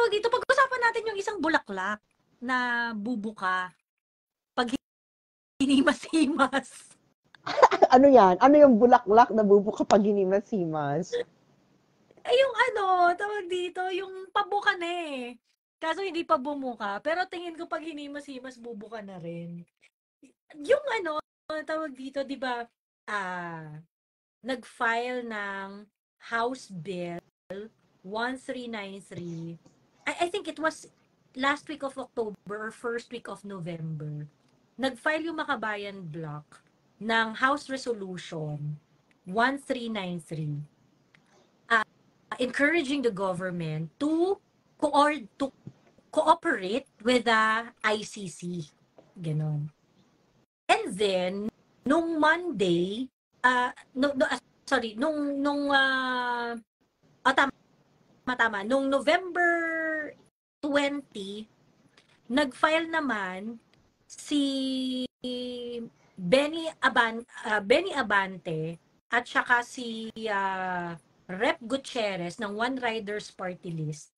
tawag dito, pag-usapan natin yung isang bulaklak na bubuka pag hinimas-himas. Ano yan? Ano yung bulaklak na bubuka pag hinimas-himas? Ay, yung tawag dito, yung pabuka na eh. Kaso hindi pa bumuka. Pero tingin ko pag hinimas-himas, bubuka na rin. Yung tawag dito, di ba, nag-file ng House Bill 1393. I think it was last week of October or first week of November. Nag-file yung Makabayan Block ng House Resolution 1393, encouraging the government to cooperate with the ICC. Ganon. And then, nung Monday, nung November 20, nag-file naman si Benny Abante at saka si Rep. Gutierrez ng One Riders Party List,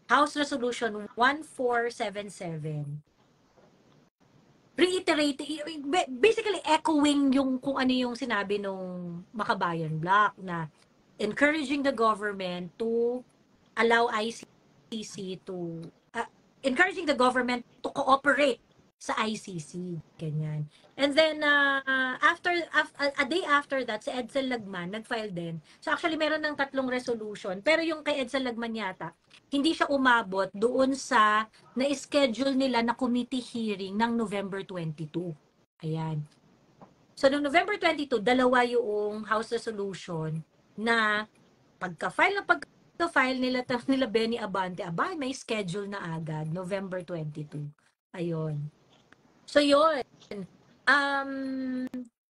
House Resolution 1477. Reiterating, basically echoing yung kung ano yung sinabi nung Makabayan Block na encouraging the government to allow ICC to encouraging the government to cooperate sa ICC, ganyan. And then a day after that, si Edsel Lagman nag-file din. So actually meron ng 3 resolution, pero yung kay Edsel Lagman yata hindi siya umabot doon sa na-schedule nila na committee hearing ng November 22. Ayan. So noong November 22, dalawa yung House resolution na pagka-file nila Benny Abante, may schedule na agad, November 22. Ayun. So yun.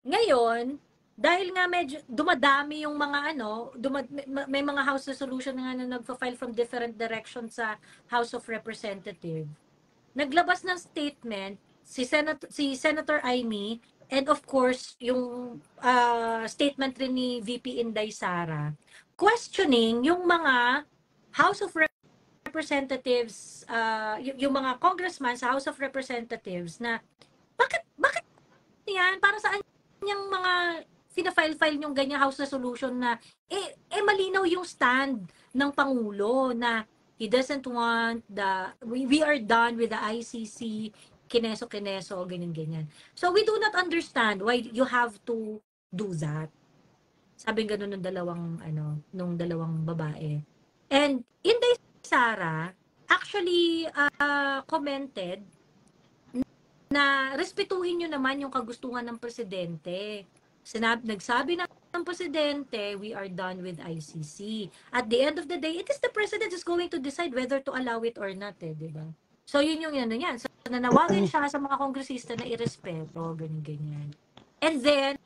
Ngayon, dahil nga medyo dumadami yung mga may mga House resolution nga na nagfa-file from different directions sa House of Representatives. Naglabas ng statement si Senator Amy, and of course yung statement rin ni VP Inday Sara, questioning yung mga House of Representatives, yung mga congressman sa House of Representatives na bakit yan, para saan yung mga fina-file yung ganyang House resolution na malinaw yung stand ng Pangulo na he doesn't want we are done with the ICC, kineso, ganyan. So we do not understand why you have to do that. Sabi ganun nung dalawang babae. And Inday Sara actually commented na respetuhin nyo naman yung kagustuhan ng presidente. Nagsabi ng presidente, we are done with ICC. At the end of the day, it is the president is going to decide whether to allow it or not, di ba? So yun yung yan. So nanawagan siya sa mga kongresista na irespeto, ganyan. And then,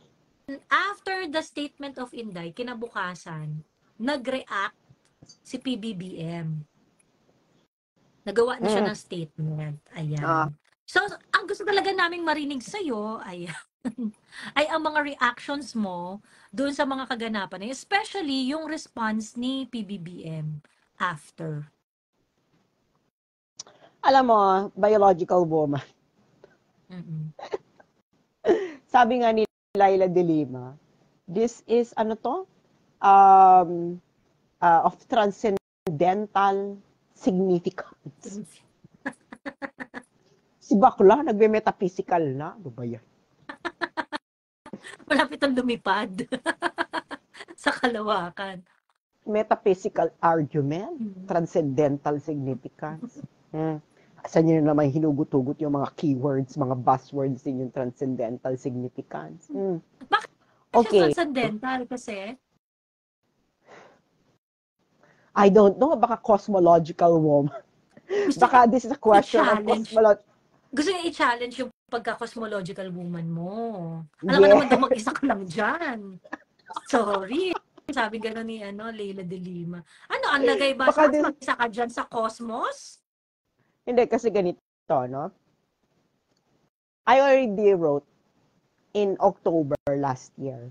after the statement of Inday, kinabukasan, nag-react si PBBM. Nagawa na siya ng statement. Ayan. So, ang gusto talaga naming marinig sa'yo ay ang mga reactions mo doon sa mga kaganapan, especially yung response ni PBBM after. Alam mo, biological woman. Sabi nga ni Laila de Lima, this is of transcendental significance. Si bakla, nagme-metaphysical na. Ano ba yan? Malapit ang lumipad sa kalawakan. Metaphysical argument, transcendental significance. Saan nyo naman hinugot-hugot yung mga keywords, mga buzzwords din yung transcendental significance. Bakit siya transcendental kasi? I don't know. Baka cosmological woman. Baka this is a question of cosmology. Gusto niya i-challenge yung pagka-cosmological woman mo. Alam mo naman daw mag-isa ka lang dyan. Sorry. Sabi gano'n ni Leila de Lima. Ang lagay ba sa mag-isa ka dyan sa cosmos? Hindi, kasi ganito, no? I already wrote in October last year.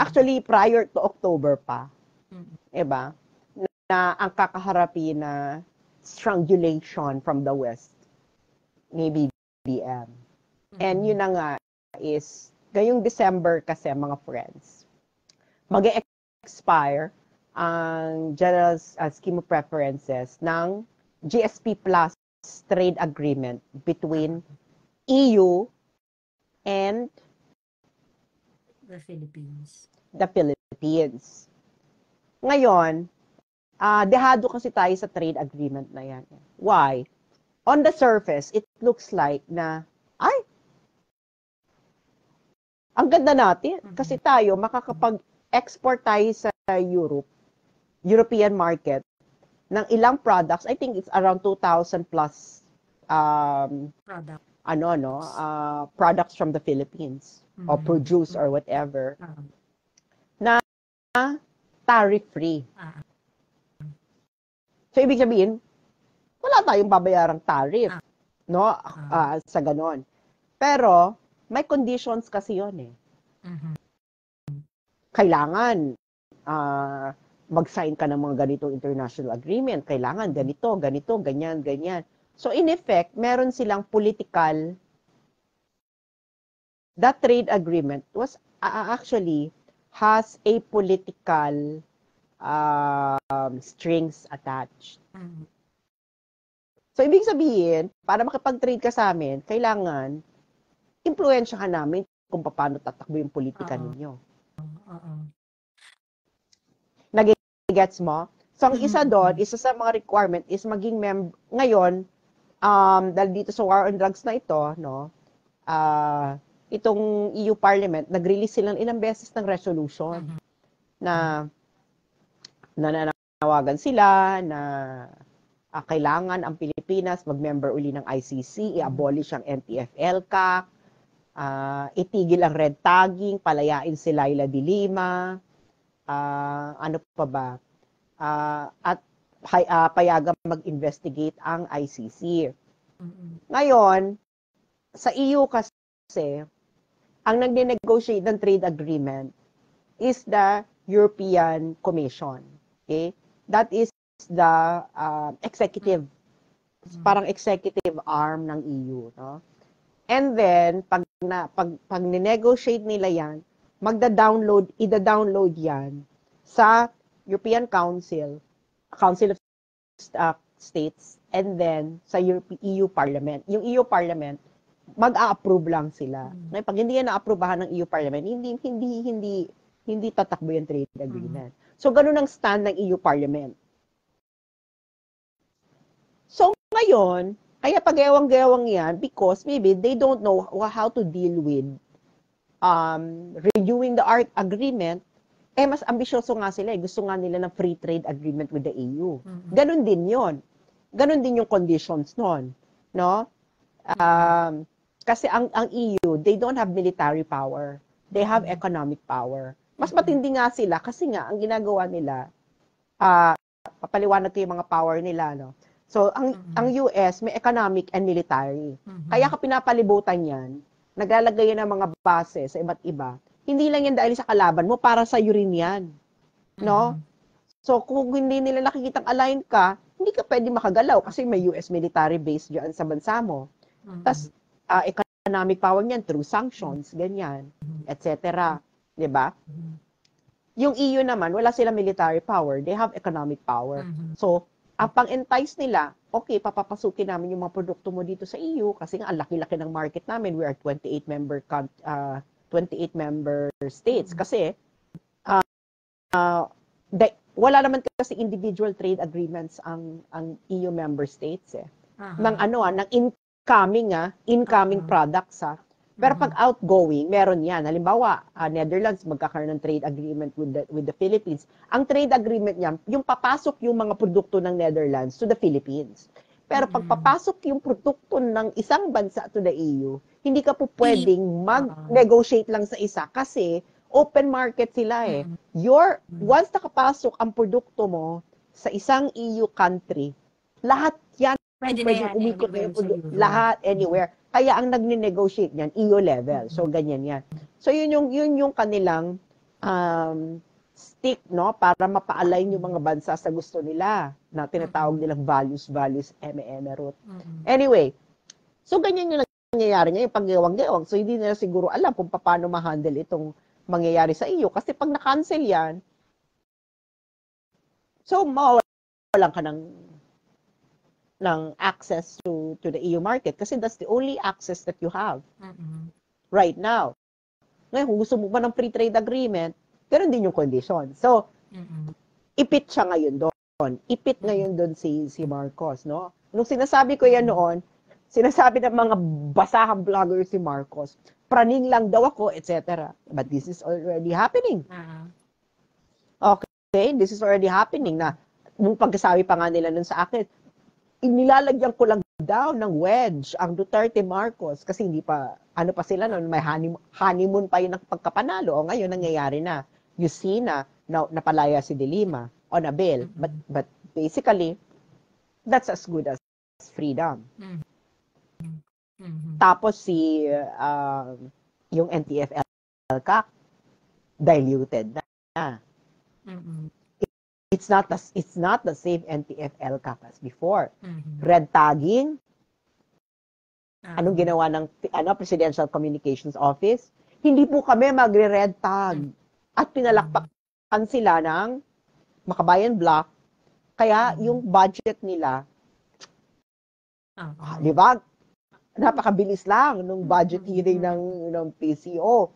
Actually, prior to October pa. Diba? Na ang kakaharapin na strangulation from the West ni BBM. And yun na nga is, ngayong December kasi mga friends, mag-expire ang General Scheme of Preferences ng GSP Plus trade agreement between EU and The Philippines. the Philippines. Ngayon, dehado kasi tayo sa trade agreement na yan. Why? On the surface, it looks like na, ang ganda natin. Kasi tayo, makakapag-export tayo sa European market ng ilang products. I think it's around 2,000 plus Product. products from the Philippines or produce or whatever na tariff-free. So, ibig sabihin, wala tayong babayarang tariff, no? Sa ganon. Pero, may conditions kasi yun eh. Kailangan mag-sign ka ng mga ganitong international agreement. Kailangan ganito, ganyan, ganyan. So, in effect, meron silang political, that trade agreement was actually has a political strings attached. So, ibig sabihin, para makipag-trade ka sa amin, kailangan impluwensyahan namin kung paano tatakbo yung politika ninyo. Nag-gets mo? So, ang isa doon, isa sa mga requirement is maging ngayon, dahil dito sa war on drugs na ito, no, itong EU Parliament, nag-release silang ilang beses ng resolution na nananawagan sila na kailangan ang Pilipinas mag-member uli ng ICC, i-abolish ang NTF-ELCAC, itigil ang red tagging, palayain si Laila de Lima, ano pa ba, at payagan mag-investigate ang ICC. Ngayon, sa EU kasi, ang nag-negotiate ng trade agreement is the European Commission. Okay? That is the executive, parang executive arm ng EU. No? And then, pag ni-negotiate nila yan, ida-download yan sa European Council of States, and then sa EU Parliament. Yung EU Parliament, mag-a-approve lang sila. Ngayon, pag hindi yan na-approvehan ng EU Parliament, hindi tatakbo yung trade agreement. So, ganun ang stand ng EU Parliament. So, ngayon, kaya pag-ewang-gewang yan because maybe they don't know how to deal with renewing the agreement. Mas ambisyoso nga sila. Gusto nga nila ng free trade agreement with the EU. Ganun din yon. Ganun din yung conditions nun. No? Kasi ang EU, they don't have military power. They have economic power. Mas matindi nga sila kasi nga, ang ginagawa nila, papaliwanag ko yung mga power nila, no? So, ang US, may economic and military. Kaya ka pinapalibutan yan, naglalagay yan ng mga base sa iba't iba. Hindi lang yan dahil sa kalaban mo, para sa iyo rin yan. No? So, kung hindi nila nakikitang align ka, hindi ka pwede makagalaw kasi may US military base dyan sa bansa mo. Tapos, economic power niyan through sanctions, ganyan, etc. Diba? Yung EU naman, wala silang military power. They have economic power. So, ang pang-entice nila, okay, papapasukin namin yung mga produkto mo dito sa EU kasi nga ang laki-laki ng market namin. We are 28 member states. Kasi, wala naman kasi individual trade agreements ang EU member states eh. Ng incoming products Pero pag outgoing, meron yan. Halimbawa, Netherlands magkakaroon ng trade agreement with the Philippines. Ang trade agreement niyan, yung papasok yung mga produkto ng Netherlands to the Philippines. Pero pag papasok yung produkto ng isang bansa to the EU, hindi ka po pwedeng mag-negotiate lang sa isa kasi open market sila eh. Once nakapasok ang produkto mo sa isang EU country, lahat yan Pwede umikot na yung lahat, anywhere. Kaya ang nag-negotiate niyan, EU level. So, ganyan yan. So, yun yung kanilang stick, no? Para mapa-align yung mga bansa sa gusto nila. na tinatawag nilang values, eme root. Mm-mm. Anyway, so ganyan yung nangyayari ngayon, pag-gewang-gewang. So hindi nila siguro alam kung paano ma-handle itong mangyayari sa iyo. Kasi pag na-cancel yan, so mawawalan ka ng access to the EU market kasi that's the only access that you have Mm-mm. right now. Ngayon, kung gusto mo ba ng free trade agreement, ganun din yung condition. So, Mm-mm. ipit siya ngayon doon. Ipit ngayon doon si Marcos, no? Nung sinasabi ko yan noon, sinasabi ng mga basahang vlogger si Marcos, praning lang daw ako, etc. But this is already happening. Okay? This is already happening na nung pagkasabi pa nga nila nun sa akin, inilalagyan ko lang daw ng wedge ang Duterte Marcos kasi hindi pa, ano pa sila noon, may honeymoon pa yun ng pagkapanalo. O ngayon, nangyayari na. You see na napalaya si De Lima on a bail. But basically, that's as good as freedom. Tapos yung NTF-ELCAC, diluted na. It's not the same NTF-ELCAC as before. Red tagging. Anong ginawa ng Presidential Communications Office? Hindi po kami magre-red tag. At pinalakpakan sila ng Makabayan Block. Kaya yung budget nila, di ba? Napakabilis lang nung budget hearing ng PCO.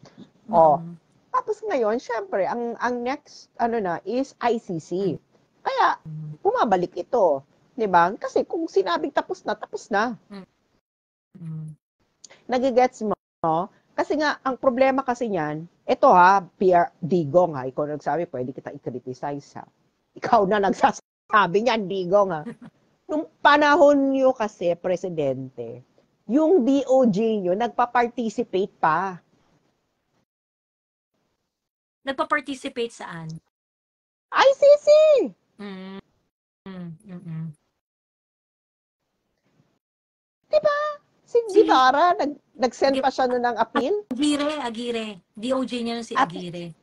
Tapos ngayon, syempre, ang next is ICC. Kaya bumabalik ito, 'di ba? Kasi kung sinabing tapos na. Nagigets mo? Kasi nga ang problema kasi niyan, ito PR Digong ikaw nagsabi, pwede kita i-criticize Ikaw na nagsasabi niyan, Digong Nung panahon niyo kasi presidente, yung DOJ niyo nagpa-participate pa. Nagpa-participate saan? ICC! Diba? Si Guevara, nag-send pa siya nun ng appeal? Aguirre. DOJ niya si Aguirre.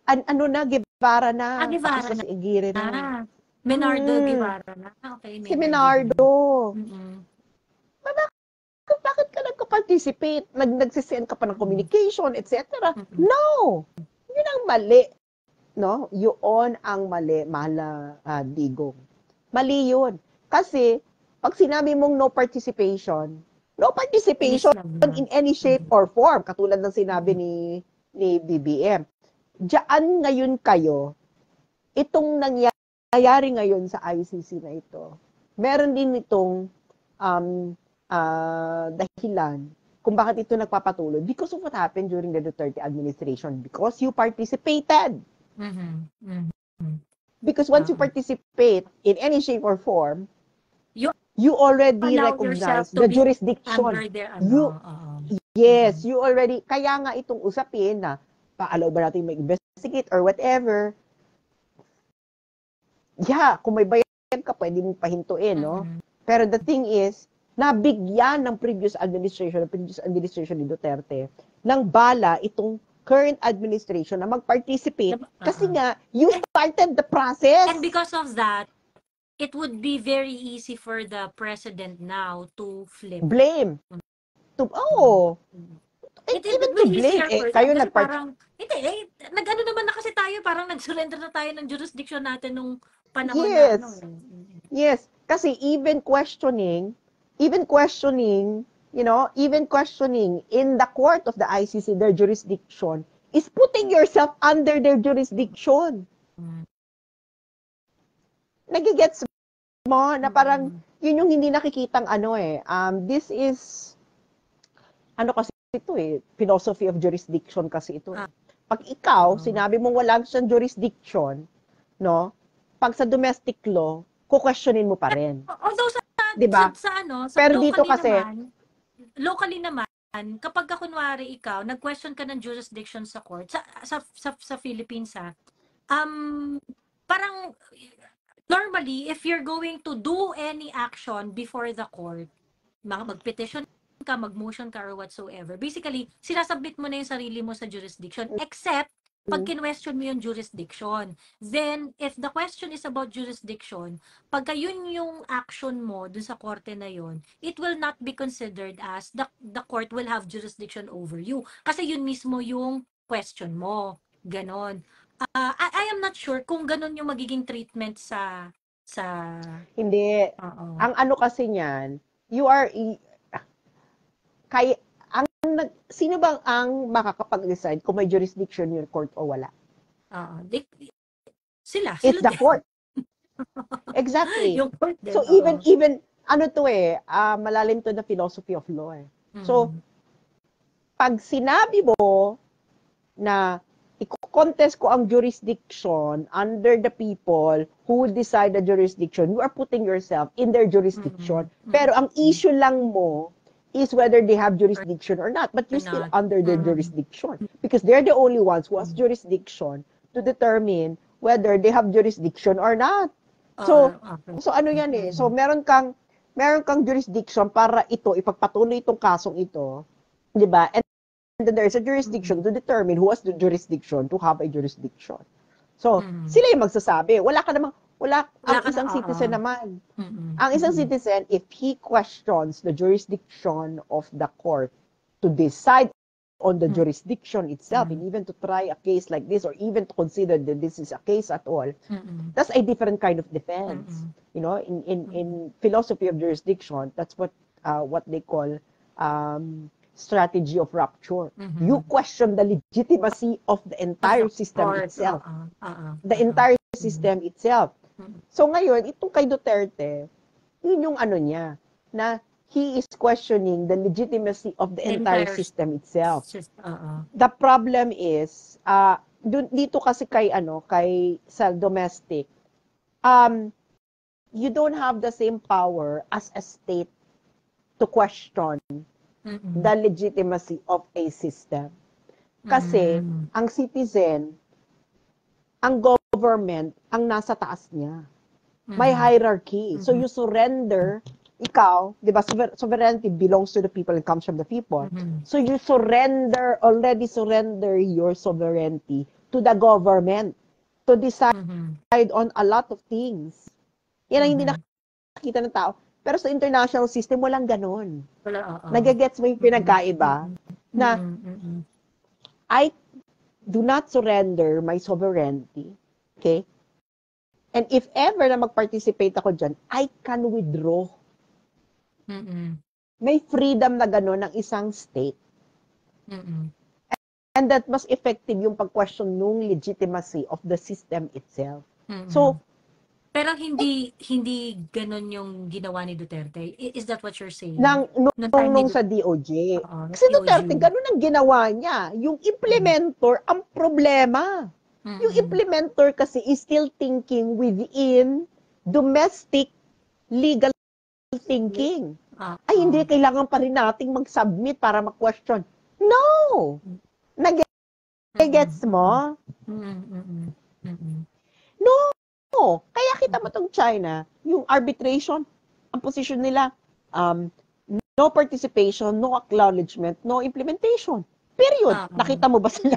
Guevara na. Guevara na. Si Aguirre na. Menardo Guevara na. Okay, si Menardo. Bakit ka nagka-participate? Nagsisend ka pa ng communication, etc. No! Yun ang mali. No? Yun ang mali, mahal Digong. Mali yun. Kasi, pag sinabi mong no participation in any shape or form, katulad ng sinabi ni BBM. Diyan ngayon kayo, itong nangyayari ngayon sa ICC na ito, meron din itong dahilan kung bakit ito nagpapatuloy because of what happened during the Duterte administration because you participated. Because once you participate in any shape or form, you already recognize the jurisdiction. You already, kaya nga itong usapin na paalaw ba natin mag-investigate or whatever. Yeah, kung may bayan ka, pwede mong pahintuin, no? Pero the thing is, nabigyan ng previous administration ni Duterte ng bala itong current administration na mag-participate kasi nga, you started the process. And because of that, it would be very easy for the president now to flip. Blame. Even to blame. Kayo nag-ano naman na kasi tayo, parang nag-surrender na tayo ng jurisdiction natin nung panahon na. Yes. Kasi even questioning, in the court of the ICC, their jurisdiction, is putting yourself under their jurisdiction. Nagigets mo na parang, yun yung hindi nakikitang this is, kasi ito philosophy of jurisdiction kasi ito. Pag ikaw, sinabi mong wala siyang jurisdiction, no? Pag sa domestic law, kukwestiyonin mo pa rin. Although diba? sa pero dito kasi locally naman kapag kunwari ikaw nag-question ka ng jurisdiction sa court sa Philippines parang normally if you're going to do any action before the court mag-petition ka, mag-motion ka or whatsoever, basically sinasubmit mo na yung sarili mo sa jurisdiction except pag kinwestiyon mo yung jurisdiction. Then, if the question is about jurisdiction, pagka yun yung action mo dun sa korte na yun, it will not be considered as the court will have jurisdiction over you. Kasi yun mismo yung question mo. Ganon. I am not sure kung ganon yung magiging treatment sa Hindi. Oo. Ang ano kasi niyan, kay sino bang ang makakapag-decide kung may jurisdiction yung court o wala? Oo. Sila It's the din. court. Exactly. Yung court din. So even ano to malalim to the philosophy of law eh. So pag sinabi mo na i-contest ko ang jurisdiction under the people who will decide the jurisdiction, you are putting yourself in their jurisdiction. Pero ang issue lang mo is whether they have jurisdiction or not, but you're still under their jurisdiction because they're the only ones who has jurisdiction to determine whether they have jurisdiction or not. So ano yan eh. So meron kang jurisdiction para ipagpatuloy itong kasong ito, 'di ba? And then there's a jurisdiction to determine who has the jurisdiction to have a jurisdiction. So, sila yung magsasabi. Ang isang citizen naman. Ang isang citizen, if he questions the jurisdiction of the court to decide on the jurisdiction itself and even to try a case like this or even to consider that this is a case at all, that's a different kind of defense. You know, in philosophy of jurisdiction, that's what they call strategy of rupture. You question the legitimacy of the entire system itself. The entire system itself. So ngayon, itong kay Duterte, yun yung ano niya, na he is questioning the legitimacy of the entire system itself. The problem is, dito kasi kay sa domestic, you don't have the same power as a state to question the legitimacy of a system. Kasi, ang citizen, ang government, ang nasa taas niya. May hierarchy. So you surrender, ikaw, di ba, sovereignty belongs to the people and comes from the people. So you already surrender your sovereignty to the government to decide on a lot of things. Yan ang hindi nakikita ng tao. Pero sa international system, walang ganon. Nagagets mo yung pinagkaiba? Na, I do not surrender my sovereignty. Okay? And if ever na mag-participate ako dyan, I can withdraw. May freedom na ganon ng isang state. And that mas effective yung pag-question nung legitimacy of the system itself. So, pero hindi ganon yung ginawa ni Duterte. Is that what you're saying? Nung sa DOJ. Kasi Duterte, ganon ang ginawa niya. Yung implementor, ang problema. Yung implementor kasi is still thinking within domestic legal thinking. Ay, hindi, kailangan pa rin nating mag-submit para mag-question. No! Nag-gets mo? No! Kaya kita mo tong China, yung arbitration, ang position nila, no participation, no acknowledgement, no implementation. Period. Nakita mo ba sila?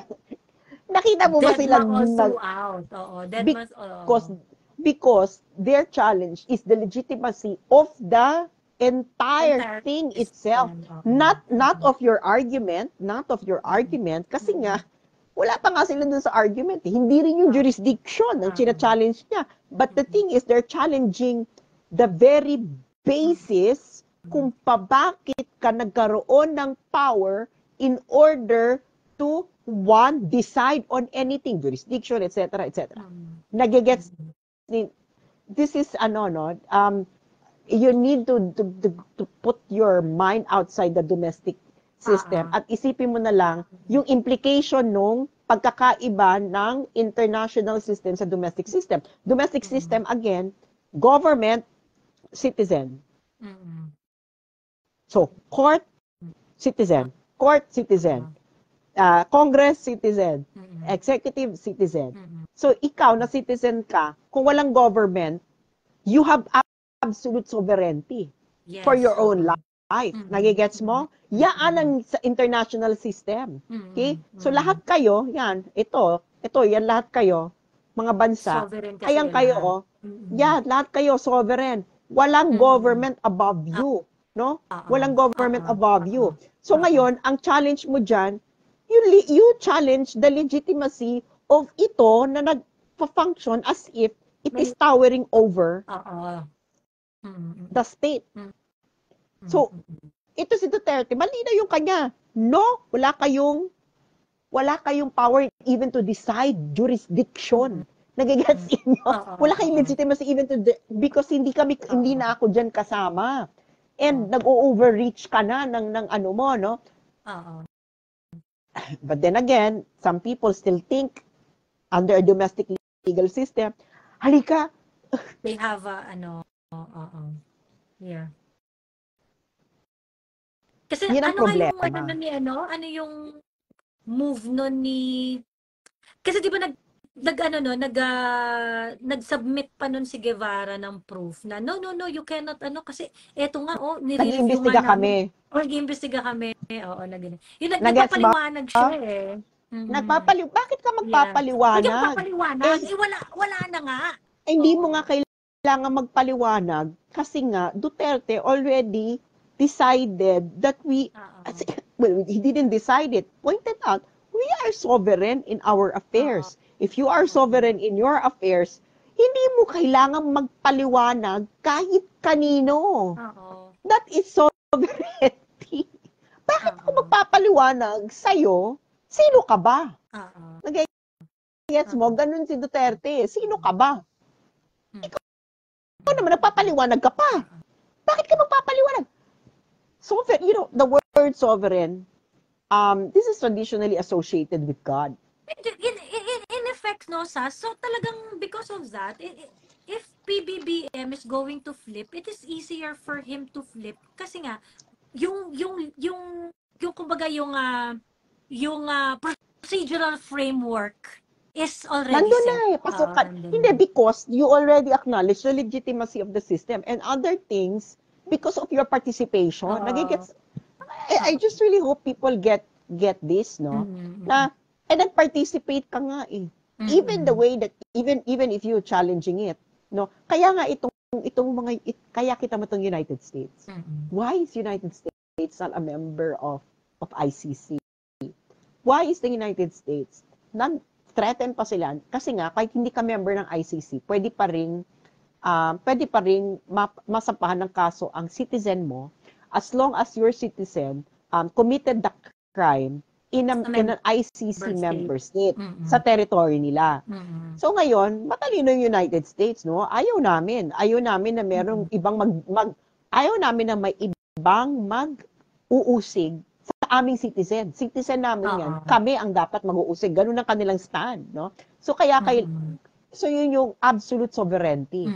Because their challenge is the legitimacy of the entire thing itself. Not of your argument, kasi nga, wala pa nga sila dun sa argument. Hindi rin yung jurisdiction ang china-challenge niya. But the thing is, they're challenging the very basis kung bakit ka nagkaroon ng power in order to, one, decide on anything, jurisdiction, etc., etc. Nagigets, this is, you need to put your mind outside the domestic system at isipin mo na lang yung implication nung pagkakaiba ng international system sa domestic system. Domestic system, again, government, citizen. So, court, citizen. Court, citizen. Congress, citizen. Executive, citizen. So, ikaw na citizen ka, kung walang government, you have absolute sovereignty for your own life. Nagigets mo? Yan ang sa international system. Okay? So lahat kayo, yan, ito, ito, yan lahat kayo, mga bansa, Sovereign kasi ayan kayo, lahat. yan, lahat kayo, sovereign. Walang government above you, no? Walang government above you. So ngayon, ang challenge mo dyan, you challenge the legitimacy of ito na nag-function as if it is towering over the state. So, ito si Duterte, mali na yung kanya. No, wala kayong power even to decide jurisdiction. Nagigets inyo? Wala kayong legitimacy even to, because hindi na ako dyan kasama. And nag-overreach ka na ng ano mo, no? But then again, some people still think under a domestic legal system, halika. They have yeah. Kasi Yan ang problema. Ano yung move nun ni, kasi di ba nag-submit pa nun si Guevara ng proof na no, you cannot kasi eto nga nire-review nga namin. Nag-iimbestiga kami. Oo, yung nagpapaliwanag siya eh. Bakit ka magpapaliwanag? Hindi magpapaliwanag. Wala na nga. Hindi mo nga kailangan magpaliwanag kasi nga Duterte already decided that well, he didn't decide it. Pointed out, we are sovereign in our affairs. If you are sovereign in your affairs, hindi mo kailangan magpaliwanag kahit kanino. That is sovereignty. Bakit ako magpapaliwanag sa'yo? Sino ka ba? Nag-gets mo? Ganun si Duterte. Sino ka ba? Ikaw naman, nagpapaliwanag ka pa. Bakit ka magpapaliwanag? Sovereign, the word sovereign, this is traditionally associated with God. In effect, no, so talagang because of that, if PBBM is going to flip, it is easier for him to flip kasi nga yung kumbaga yung procedural framework is already nandun set. Na eh. Pasukan. Hindi, because you already acknowledge the legitimacy of the system and other things because of your participation. I just really hope people get this, no? Na nag-participate ka nga eh. Even the way that even if you're challenging it, no? Kaya nga kaya kita mo itong United States. Why is United States not a member of ICC? Why is the United States threatened pa sila? Kasi nga kahit hindi ka member ng ICC, pwede pa ring masampahan ng kaso ang citizen mo as long as your citizen committed the crime in an ICC member state sa territory nila. So ngayon, matalino yung United States, no? Ayaw namin na merong ibang ayaw namin na may ibang mag-uusig sa aming citizen. Citizen namin yan. Kami ang dapat mag-uusig. Ganun ang kanilang stand, no? So kaya so yun yung absolute sovereignty,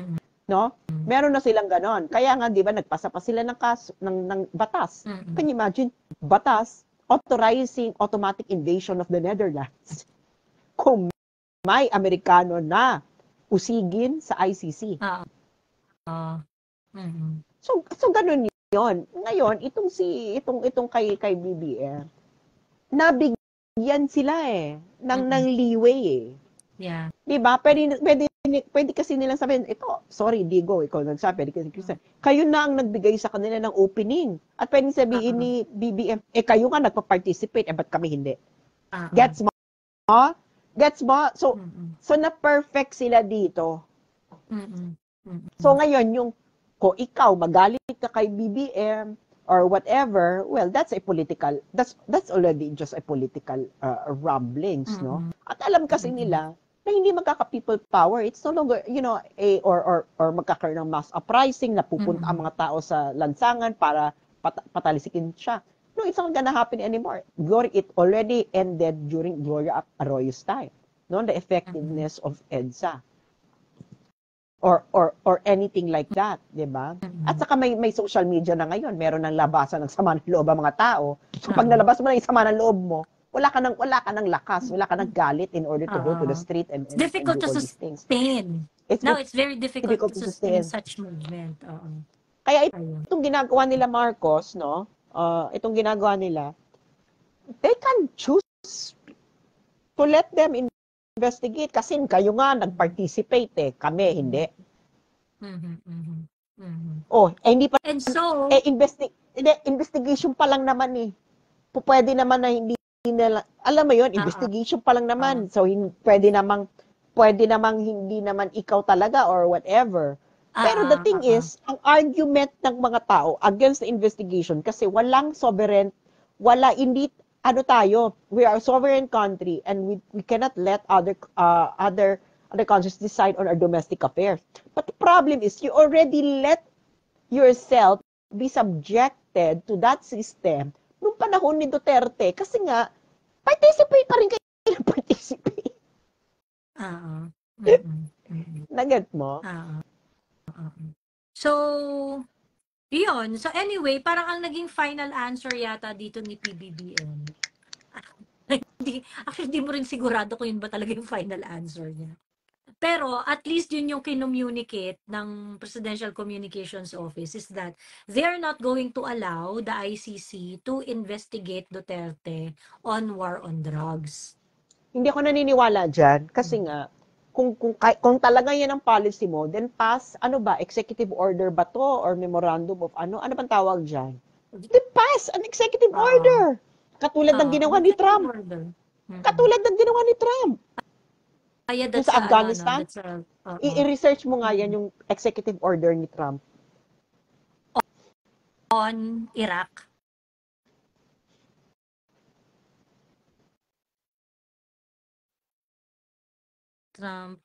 no? Meron na silang ganon. Kaya nga 'di ba nagpasa pa sila ng batas. Can you imagine? Batas authorizing automatic invasion of the Netherlands. Kung may Amerikano na usigin sa ICC. So ganun 'yon. Ngayon, itong kay BBM, nabigyan sila ng leeway eh. Yeah. 'Di ba? Pwede kasi nilang sabihin, ito, sorry, Digo, ikaw nagsabi, kayo na ang nagbigay sa kanila ng opening. At pwede sabihin ni BBM, kayo nga nagpa-participate, ba't kami hindi? Gets mo? Gets mo? So na-perfect sila dito. So ngayon, kung ikaw magalit ka kay BBM or whatever, well, that's already just a political rumblings, no? At alam kasi nila na hindi magkaka-people power. It's no longer, or magkakaroon ng mass uprising na pupunta ang mga tao sa lansangan para patalisikin siya. No, it's not gonna happen anymore. It already ended during Gloria Arroyo's time. No, the effectiveness of EDSA. Or anything like that, 'di ba? At saka may social media na ngayon, meron ng labasan ng sama ng loob ang mga tao. So pag nalabas mo na 'yung sama ng loob mo, wala ka ng lakas, wala ka ng galit in order to go to the street and difficult do to all these things. sustain. It's very difficult to sustain such movement. Kaya itong ginagawa nila Marcos, no? Itong ginagawa nila, they can choose to let them investigate kasi kayo nga nag-participate eh, kami hindi. Oh, hindi pa And so, investigation pa lang naman eh. Pwede naman na hindi nila, alam mo yon, investigation pa lang naman. So pwede namang hindi naman ikaw talaga or whatever. Pero the thing is, ang argument ng mga tao against the investigation kasi walang sovereign, hindi tayo, we are a sovereign country and we cannot let other countries decide on our domestic affairs. But the problem is you already let yourself be subjected to that system nung panahon ni Duterte kasi nga participate pa rin kayo participate. Naget mo? So, yun. So anyway, parang ang naging final answer yata dito ni PBBM. Actually, di mo rin sigurado kung yun ba talaga yung final answer niya. Pero at least yun yung kinommunicate ng Presidential Communications Office is that they are not going to allow the ICC to investigate Duterte on war on drugs. Hindi ako naniniwala dyan kasi nga kung talaga yan ang policy mo, then pass, executive order ba to or memorandum of ano bang tawag dyan? Then pass an executive order. Katulad ng ginawa ni Trump. Katulad ng ginawa ni Trump. Yung sa Afghanistan, i-research mo nga yan yung executive order ni Trump. On Iraq. Trump.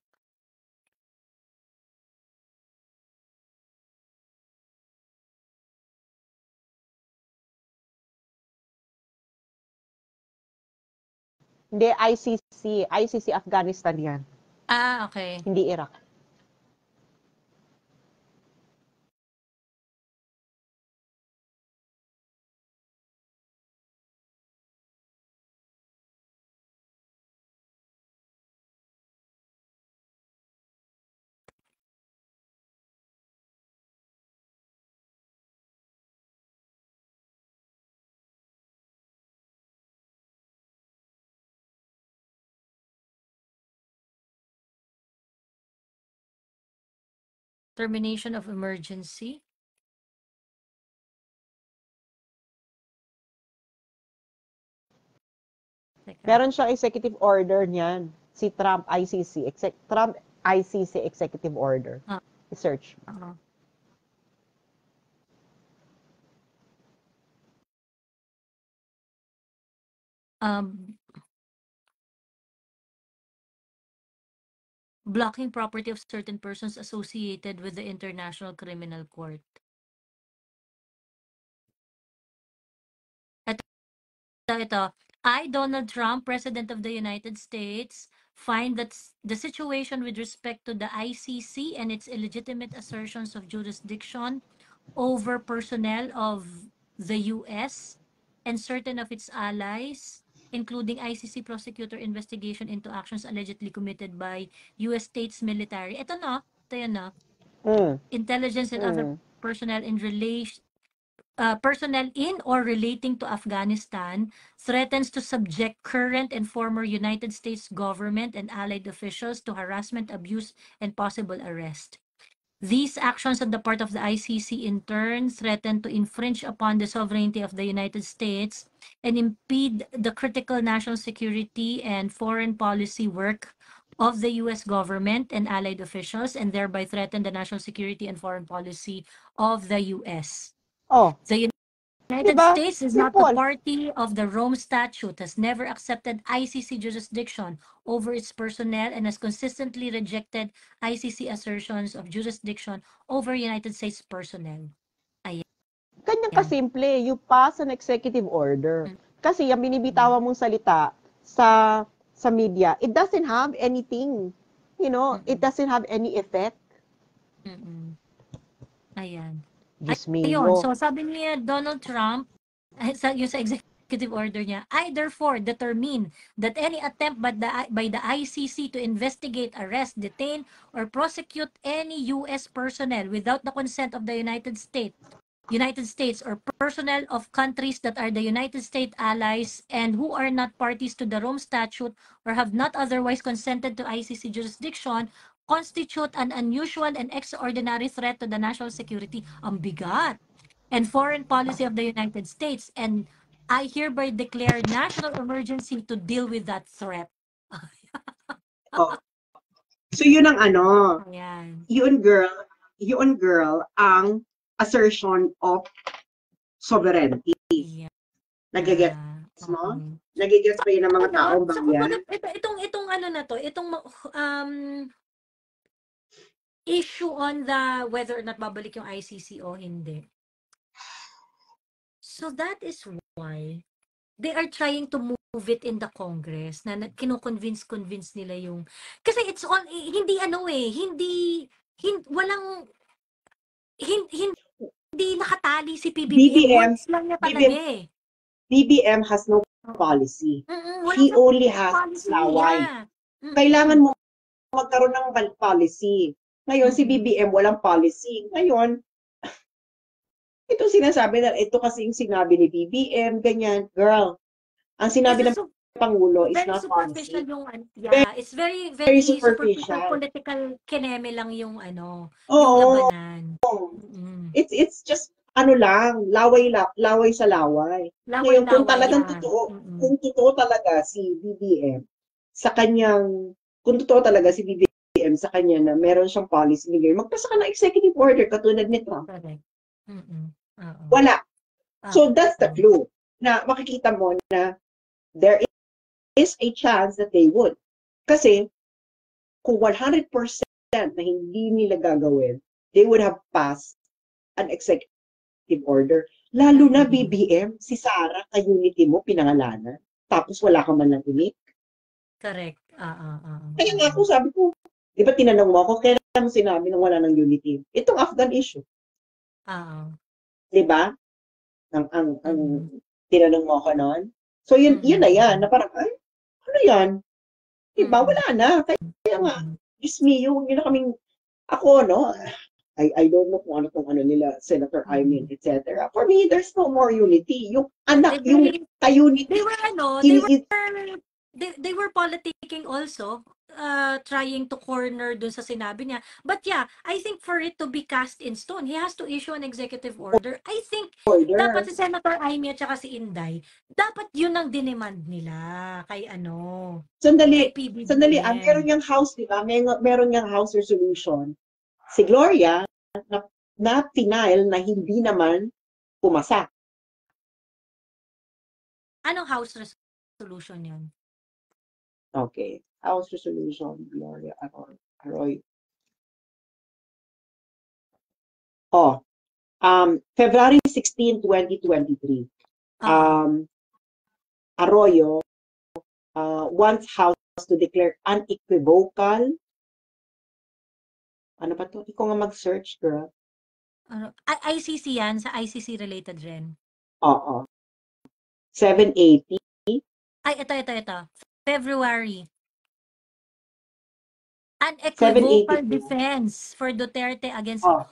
Hindi, ICC Afghanistan yan. Okay. Hindi Iraq. Termination of emergency. Meron siya executive order niyan. Si Trump ICC. Trump ICC executive order. Research. Blocking property of certain persons associated with the International Criminal Court. Ito, I, Donald Trump, President of the United States, find that the situation with respect to the ICC and its illegitimate assertions of jurisdiction over personnel of the U.S. and certain of its allies, including ICC prosecutor investigation into actions allegedly committed by U.S. states military. Ito yan na. Intelligence and other personnel in relation personnel in or relating to Afghanistan threatens to subject current and former United States government and allied officials to harassment, abuse, and possible arrest. These actions on the part of the ICC in turn threaten to infringe upon the sovereignty of the United States and impede the critical national security and foreign policy work of the U.S. government and allied officials, and thereby threaten the national security and foreign policy of the U.S. The United States is not the party of the Rome Statute, has never accepted ICC jurisdiction over its personnel, and has consistently rejected ICC assertions of jurisdiction over United States personnel. Ganyan kasimple, you pass an executive order. Kasi yung binibitawan mong salita sa media, it doesn't have anything, it doesn't have any effect. Ayan. Ayun, so sabi niya Donald Trump, yung sa executive order niya, I therefore determine that any attempt by the ICC to investigate, arrest, detain, or prosecute any U.S. personnel without the consent of the United States United States or personnel of countries that are the United States allies and who are not parties to the Rome Statute or have not otherwise consented to ICC jurisdiction constitute an unusual and extraordinary threat to the national security. Ang bigat. And foreign policy of the United States. And I hereby declare national emergency to deal with that threat. Oh. So yun ang ano, Ayan. yun girl, ang assertion of sovereignty. Yeah. Nagigets mo? Okay. Nagigets pa yun ng mga taong So, bayan? itong ano na to, itong issue on the whether or not babalik yung ICC o hindi. So that is why they are trying to move it in the Congress na kino-convince nila yung kasi it's all hindi walang hindi nakatali si PBBM. Words lang niya talaga BBM has no policy. He only has laway. Yeah. Kailangan mo magkaroon ng policy. Ngayon, si BBM walang policy. Ngayon, itong sinasabi na ito kasi yung sinabi ni BBM, ganyan, girl. Ang sinabi ng Pangulo is not policy. It's very superficial political kineme lang yung yung labanan. It's just laway sa laway. Ngayon, kung talagang totoo, kung totoo talaga si BBM sa kanyang sa kanya na meron siyang policy ni magpasa ka ng executive order katulad ni Trump. Correct. Wala. So that's the clue na makikita mo na there is a chance that they would. Kasi kung 100% na hindi nila gagawin, they would have passed an executive order. Lalo na BBM, si Sara, ka-unity mo, pinangalanan. Tapos wala ka man lang unik. Correct. Kaya nga ako sabi ko, di ba tinanong mo ako, kailan mo sinabi na wala ng unity? Itong Afghan issue. Di ba? Ang tinanong mo ako noon. So yun na yan, na parang, ay, ano yan? Di ba? Wala na. Kaya nga, Diyos me, yun na kaming, ako, no? I don't know kung ano nila, Senator Aymin, etc. For me, there's no more unity. Yung anak, yung ka-unity. They were politicking also, trying to corner dun sa sinabi niya. But yeah, I think for it to be cast in stone, he has to issue an executive order. I think dapat si Senator Amy at saka si Inday, dapat yun ang dinemand nila kay Sandali, kay PBBM. meron niyang house, di ba? Meron niyang house resolution. Si Gloria, na final na hindi naman pumasa. Anong house resolution yun? Okay. House resolution, Gloria Arroyo. February 16, 2023. Arroyo wants House to declare unequivocal. Ano ba to? Ikaw nga mag-search, girl. ICC yan, sa ICC related rin. Oo. 780. Ay, ito. February. Unequivocal defense for Duterte against... and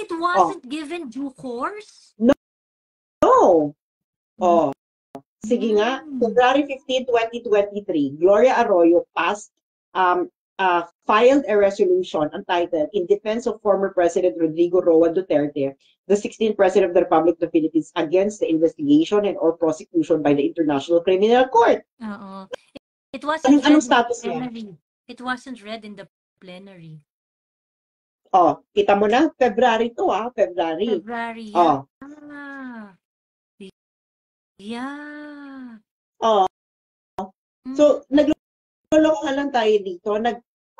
it wasn't given due course? No. Sige nga, February 15, 2023, Gloria Arroyo filed a resolution entitled In Defense of Former President Rodrigo Roa Duterte, the 16th President of the Republic of the Philippines, against the investigation and or prosecution by the International Criminal Court. It wasn't anong status niya? It wasn't read in the plenary. Kita mo na, February to February. Yeah. Yeah. So, naglolokohan lang tayo dito.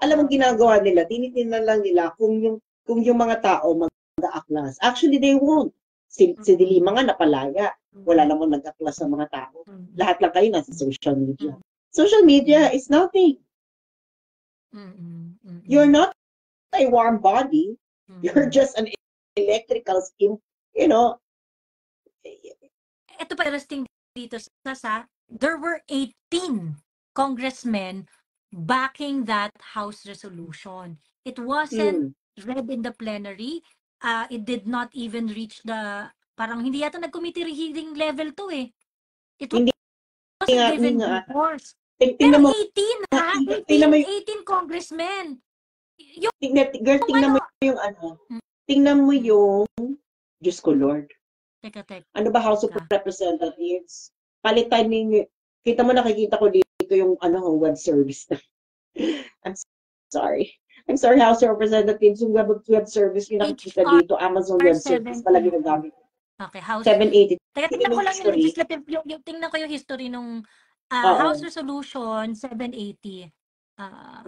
Alam mo ginagawa nila, tinitingnan lang nila kung yung mga tao mag-aaklas. Actually, they won't. Si Dilima nga napalaya. Wala namang nag-aklas ng mga tao. Lahat lang kayo nasa social media. Social media is nothing. You're not a warm body. You're just an electrical scheme. Ito pa interesting dito sa there were 18 congressmen backing that House resolution. It wasn't read in the plenary. it did not even reach the, parang hindi yata nag-committee hearing level to eh. It was given due course. Pero 18 ha? 18 congressmen. Tingnan mo yung ano. Tingnan mo yung, Diyos ko Lord. Teka. Ano ba House of Representatives? Palitan ninyo. Kita mo, nakikita ko dito yung web service na. I'm sorry. I'm sorry, House of Representatives, yung web service yung nakikita dito, Amazon Web Service, pala ginagamit. Okay, House 780. Teka, tingnan ko lang yung legislative, tingnan ko yung history nung House Resolution 780.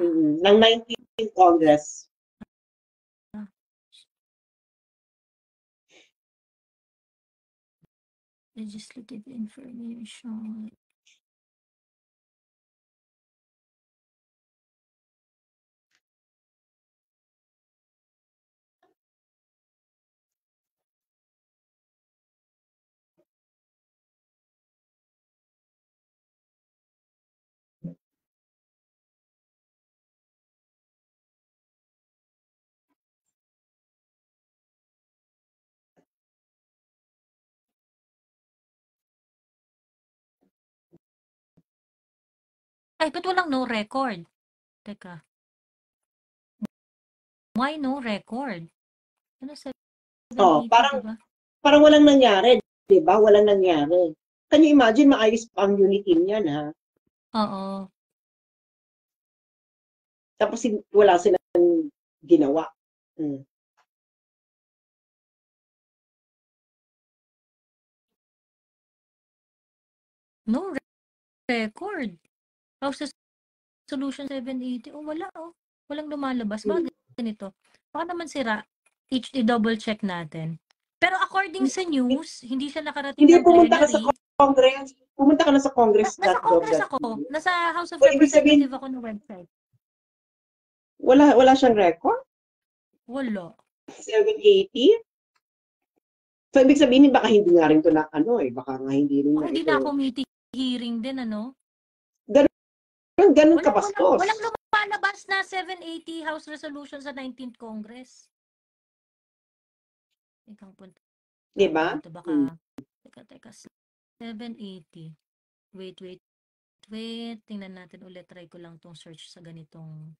Ng 19th Congress. Legislative information. Ay, ba't walang no record? Teka. Why no record? Ano sa parang walang nangyari, 'di ba? Walang nangyari. Can you imagine, maayos pa ang unit team niyan, ha? Oo. Tapos wala silang ginawa. No record. House Resolution 780. Oh, wala oh. Walang lumalabas. Bakit ganito? Baka naman sira. I-double check natin. Pero according sa news, hindi siya nakarating Hindi, ng pumunta ka plenary. sa Congress. Pumunta ka na sa Congress. Nasa Congress ako. Nasa House of Representatives ako ng website. Wala siyang record? Wala. 780? So, ibig sabihin, baka hindi nga rin ito na baka nga hindi rin na hindi ito. na committee hearing din, ano? Ganun kabastos. Walang lumalabas na 780 House Resolution sa 19th Congress. Ikang punta. Diba? Baka, teka. 780. Wait. Tingnan natin ulit. Try ko lang tong search sa ganitong.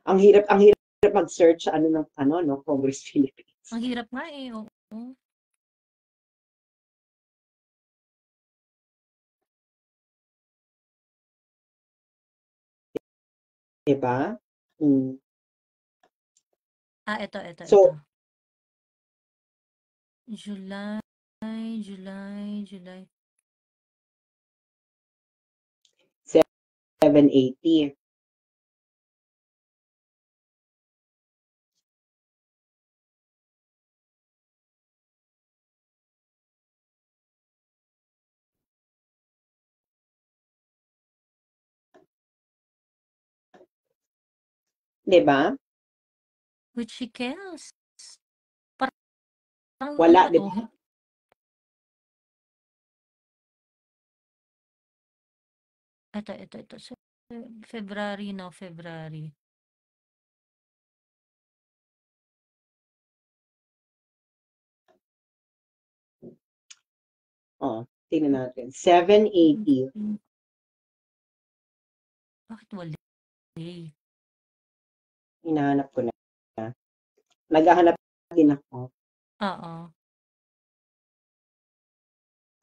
Ang hirap mag-search sa Congress Philippines. Ang hirap nga eh. Oo. Diba? Ito. So, July. 780. Diba? Which she cares. Wala, diba? Ito. February. Tingnan natin. 780. Bakit wala? Hinahanap ko na. Naghahanap din ako. Oo.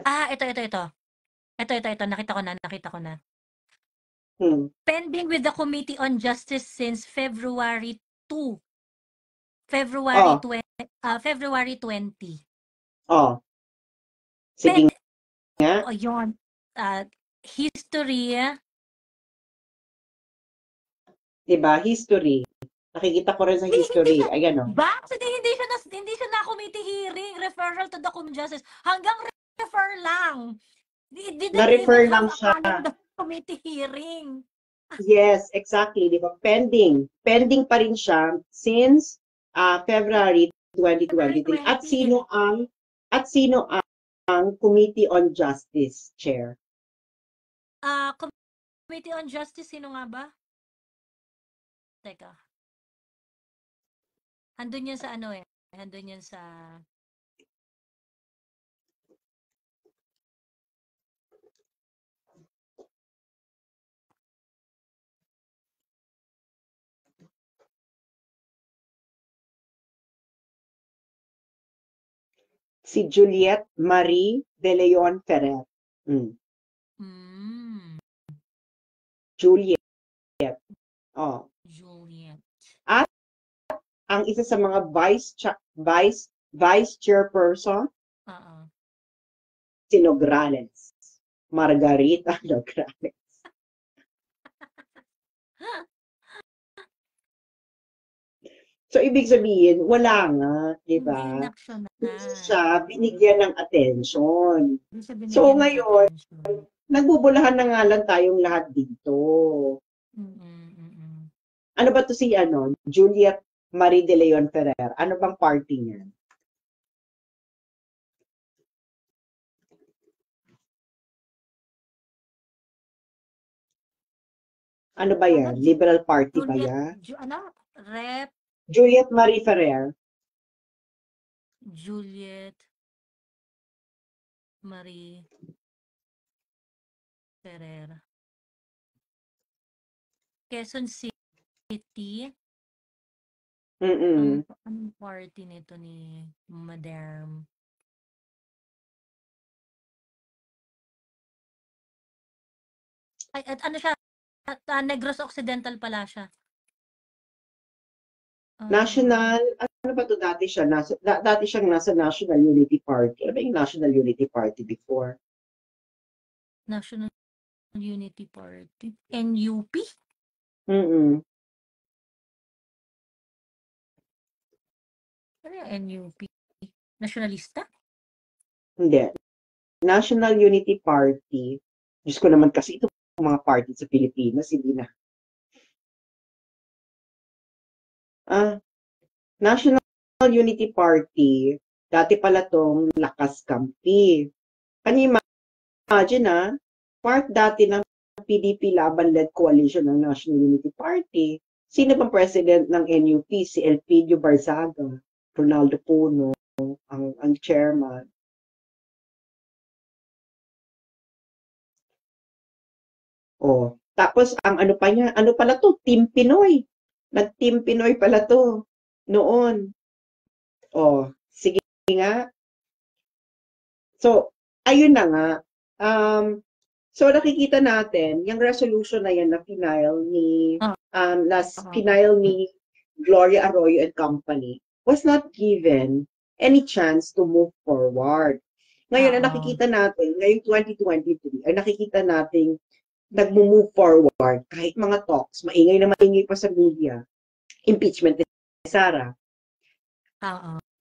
Ito. Nakita ko na. Pending with the Committee on Justice since February 2. February 20. Sige nga. Yun. History. Diba? History. Nakikita ko rin sa history. Ayan o. Bakit hindi siya na committee hearing, referral to the Justice. Hanggang refer lang. Na-refer lang siya. Committee hearing. Yes, exactly. Diba? Pending pa rin siya since February 2023. At sino ang Committee on Justice Chair? Committee on Justice, sino nga ba? Teka. Andun yan sa ano eh. Andun yan sa... Si Juliet Marie De Leon Ferrer. Juliet. Oh. Juliet. At ang isa sa mga vice chairperson, si Nograles. Margarita Nograles. So, ibig sabihin, wala nga, di ba? Hindi siya binigyan ng attention. So, ngayon, nagbubulahan na nga lang tayong lahat dito. Ano ba to si Juliet Marie De Leon Ferrer? Ano bang party niya? Ano ba yan? Liberal Party ba yan? Rep? Juliet Marie Ferrer. Juliet Marie Ferrer. Quezon City. Anong party nito ni Madam? Ay, at ano siya? Negros Occidental pala siya. National, ano ba to dati siya? Dati siyang nasa National Unity Party. Ano ba yung National Unity Party before? National Unity Party? NUP? Ano yung NUP? Nationalista? Hindi. National Unity Party. Diyos ko naman kasi ito mga party sa Pilipinas, hindi na. National Unity Party, dati pala tong Lakas Kampi. Can you imagine part dati ng PDP Laban-led coalition ng National Unity Party. Sino bang president ng NUP? Si Elpidio Barzaga, Ronaldo Puno, ang chairman. Oh, tapos ang ano pa niya, ano pala to? Team Pinoy. Nag-Team Pinoy pala to noon. Oh, sige nga. So, ayun na nga. So nakikita natin, yung resolution na yan na final ni Gloria Arroyo and Company was not given any chance to move forward. Ngayon, ang nakikita natin, ngayong 2023, ay nakikita natin nag-move forward kahit mga talks, maingay na maingay pa sa media, impeachment ni Sara,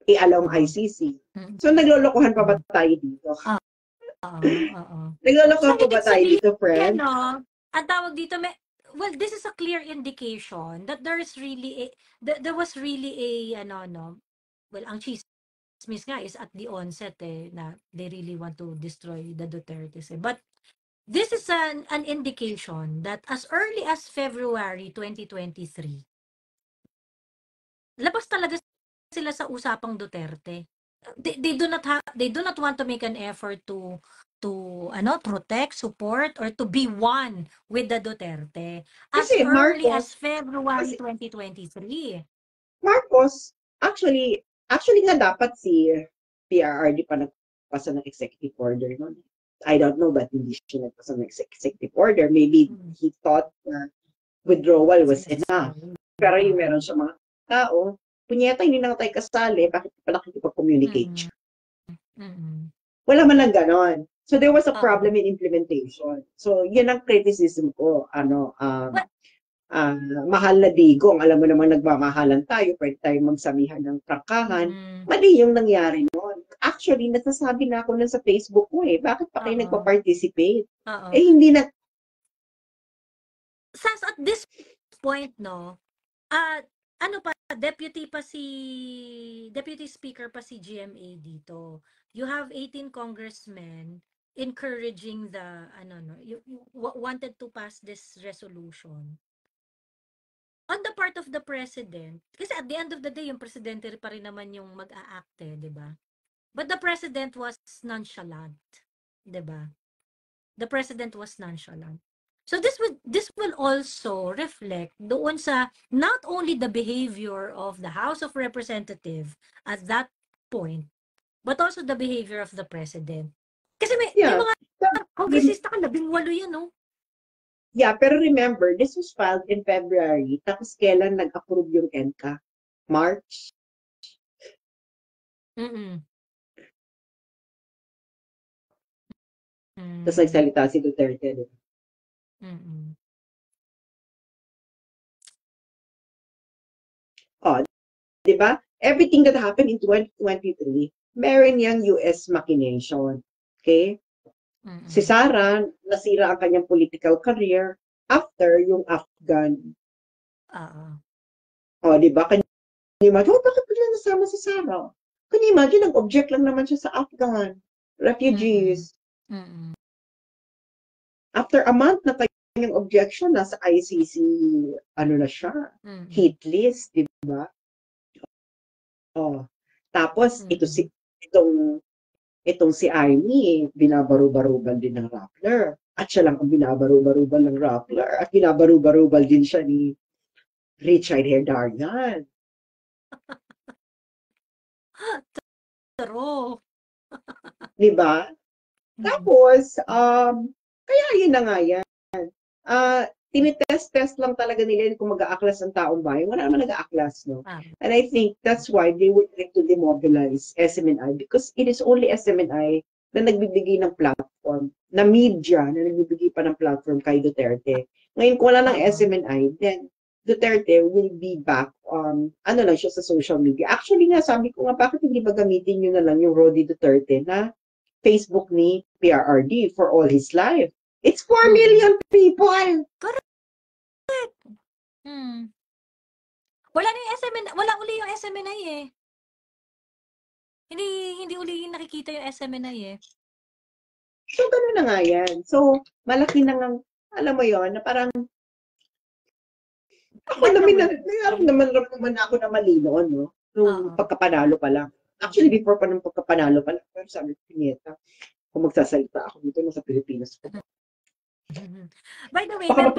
i-allow ang ICC. So, naglolokohan pa ba tayo dito? Naglolokohan pa ba tayo dito, friend? Ang tawag dito, well, this is a clear indication that there is really there was really a, well, ang chismis nga is at the onset na they really want to destroy the Dutertes. But this is an indication that as early as February 2023, labas talaga sila sa usapang Duterte. They do not want to make an effort to protect, support, or to be one with the Duterte as early as February 2023. Marcos, actually nga dapat si PRRD pa nagpasa ng executive order noon. I don't know, but hindi siya nagpasa ng executive order. Maybe he thought na withdrawal was enough. Pero yung meron siya mga tao, punyeta, hindi na tayo kasali, bakit pa nakikipag-communicate? Wala man lang ganon. So there was a problem in implementation. So yun ang criticism ko. Mahal na digong, alam mo namang nagmamahalan tayo, pwede tayo magsamihan ng prangkahan. Mali yung nangyari noon. Actually, nasasabi na ako nun sa Facebook ko bakit pa kayo nagpa-participate? Hindi na. Sas, at this point, ano pa, deputy speaker pa si GMA dito. You have 18 congressmen encouraging the, you wanted to pass this resolution. on the part of the president, kasi at the end of the day, yung presidente pa rin naman yung mag-a-act, di ba? But the president was nonchalant, di ba? The president was nonchalant. So this will also reflect doon sa not only the behavior of the House of Representatives at that point, but also the behavior of the president. Kasi may mga kongresista ka, 18 yan, no? Yeah, pero remember, this was filed in February. Tapos kailan nag-approve yung EDCA? March? Tapos nagsalita si Duterte. Diba? Oh, di ba? Everything that happened in 2023, meron yung US machination. Okay? Si Sara, nasira ang kanyang political career after yung Afghan. Oh, di ba? Can you imagine, bakit bigla nasama si Sara? Can you imagine, ang object lang naman siya sa Afghan. Refugees. After a month na kanyang objection, nasa ICC, ano na siya, hit list, di ba? Oh. Tapos, itong si Amy, binabaru-barubal din ng Rappler. At siya lang ang binabaru-barubal ng Rappler. At binabaru-barubal din siya ni Richard Herdarian. True. Diba? Tapos, kaya yun na nga yan. Tinitest-test lang talaga nila kung mag-aaklas ang taong bayan. Wala naman nag-aaklas, no? And I think that's why they would like to demobilize SMNI because it is only SMNI na nagbibigay ng platform, na media na nagbibigay pa ng platform kay Duterte. Ngayon, kung wala ng SMNI, then Duterte will be back on, ano lang siya sa social media. Actually nga, sabi ko nga, bakit hindi ba gamitin nyo na lang yung Rody Duterte na Facebook ni PRRD for all his life? It's 4 million people! Correct! Wala na yung SMNI, wala uli yung SMNI eh. Hindi uli yung nakikita yung SMNI eh. So, gano'n na nga yan. So, malaki na nga, alam mo yon na parang, ako naman ako na mali noon, no? Nung pagkapanalo pa lang. Actually, before pa ng pagkapanalo pa lang. Pero sabi ko, Pineta, kung magsasalita ako dito, nasa Pilipinas po. By the way, meron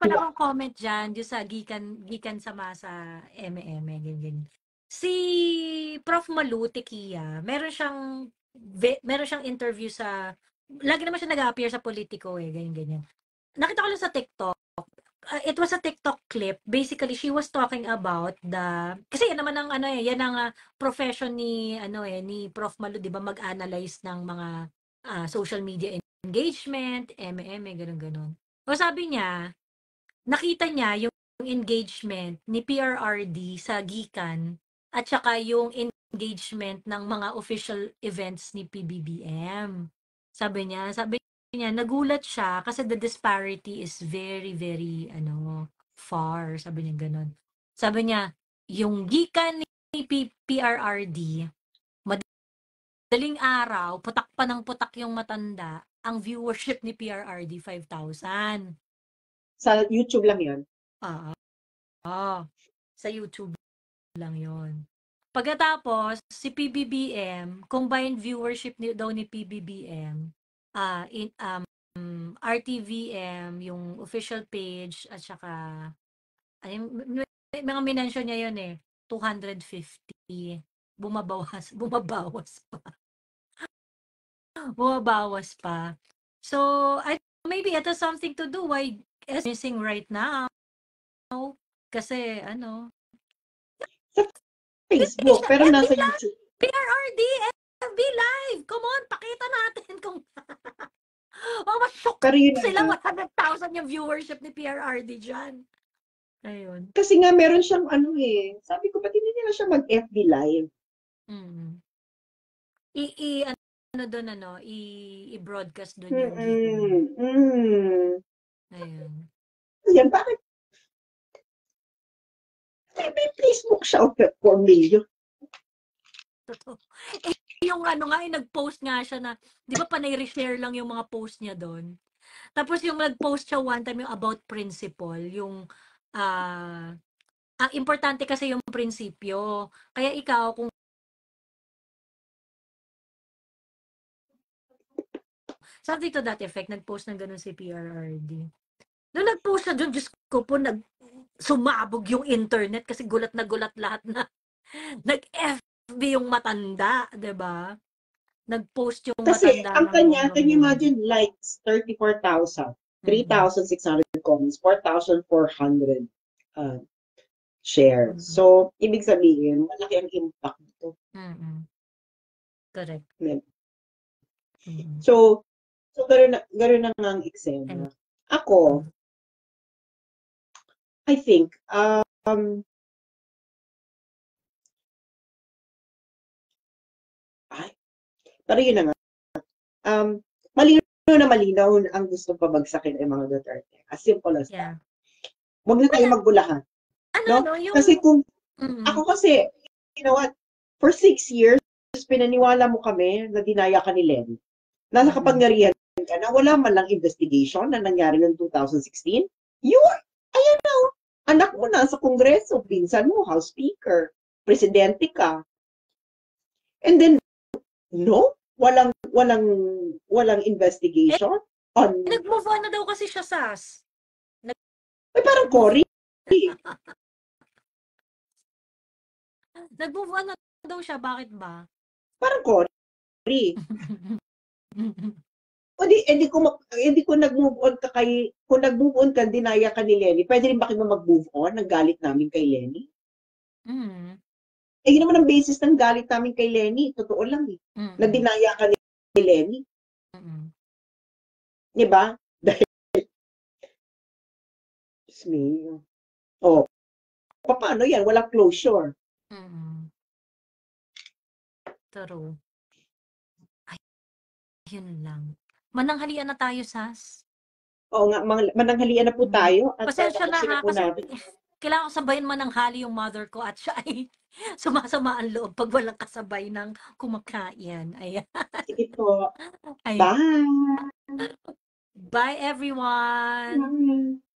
pala akong comment dyan sa gikan sama sa MM, ganyan. Si Prof. Malu Tequia, meron siyang interview lagi naman siya nag-appear sa Politico ganyan. Nakita ko lang sa TikTok. It was a TikTok clip. Basically, she was talking about kasi yan naman ang yan ang profession ni ni Prof. Malu, 'di ba, mag-analyze ng mga social media engagement, ganun. O sabi niya, nakita niya yung engagement ni PRRD sa Gikan at saka yung engagement ng mga official events ni PBBM. Sabi niya, nagulat siya kasi the disparity is very, very, far. Sabi niya ganun. Sabi niya, yung Gikan ni PRRD, madaling araw, putak pa ng putak yung matanda, ang viewership ni PRRD 5,000. Sa YouTube lang yun? Sa YouTube lang yun. Pagkatapos, si PBBM, combined viewership daw ni PBBM, RTVM, yung official page, at saka, mga minensyon niya yun 250. Bumabawas pa. Bumabawas pa. So, maybe it has something to do why it's missing right now. Kasi, sa Facebook, pero nasa YouTube. PRRD, FB Live! Come on, pakita natin kung pero yun sila 100,000 yung viewership ni PRRD dyan. Ayun. Kasi nga meron siyang sabi ko, ba't hindi nila siya mag-FB Live? I-broadcast doon yung Ayun. Yan, bakit? May Facebook siya of 4 million. Totoo. Yung nag-post nga siya na, di ba panay-reshare lang yung mga post niya doon? Tapos yung nag-post siya one time yung about principle, yung ang importante kasi yung prinsipyo. Kaya ikaw, kung something to that effect, nag-post ng ganun si PRRD. Nung nag-post siya doon, Diyos ko po, sumabog yung internet kasi gulat na gulat lahat na nag-FB yung matanda, 'di ba? Nag-post yung Kasi matanda ang ng kanya, can you bonggang-bongga. imagine, likes 34,000, Mm-mm. 3,600 comments, 4,400 shares. Mm-mm. So, ibig sabihin, malaki ang impact nito. Mm-mm. Correct. Diba? Mm-mm. So gano'n na nga ang eksena. Ako, I think, pero yun na nga, malinaw ang gusto pabagsakin ay mga Duterte. As simple as that. Yeah. Huwag na tayo magbulahan. No? Ano, yung... Kasi kung, Mm-mm. ako kasi, you know what, for 6 years, pinaniwala mo kami na dinaya ka ni Lenny. Nasa kapangyarihan ka na, wala man lang investigation na nangyari noong 2016. Ayan na, anak mo na sa Kongreso, pinsan mo, House Speaker, presidente ka. And then, no, walang investigation on... Nag-move on na daw kasi siya, Sas. Ay, parang Cory. Nag-move on na daw siya, bakit ba? Parang Cory. Hindi ko nag-move on ka kung nag-move on ka, dinaya ka ni Lenny, pwede rin ba kayo mag-move on ng galit namin kay Lenny? Yun naman ang basis ng galit namin kay Lenny. Totoo lang eh. Na dinaya ka ni Lenny. Diba? Dahil, excuse me. Oh, paano yan? Walang closure. True. Ay, yun lang. Mananghalian na tayo, Sas. Oo nga, mananghalian na po tayo. At Pasensya na ha, kasi natin. kailangan ko sabayin mananghali yung mother ko at siya ay sumasama ang loob pag walang kasabay ng kumakain. Ayan. Sige po. Ay. Bye! Bye, everyone! Bye!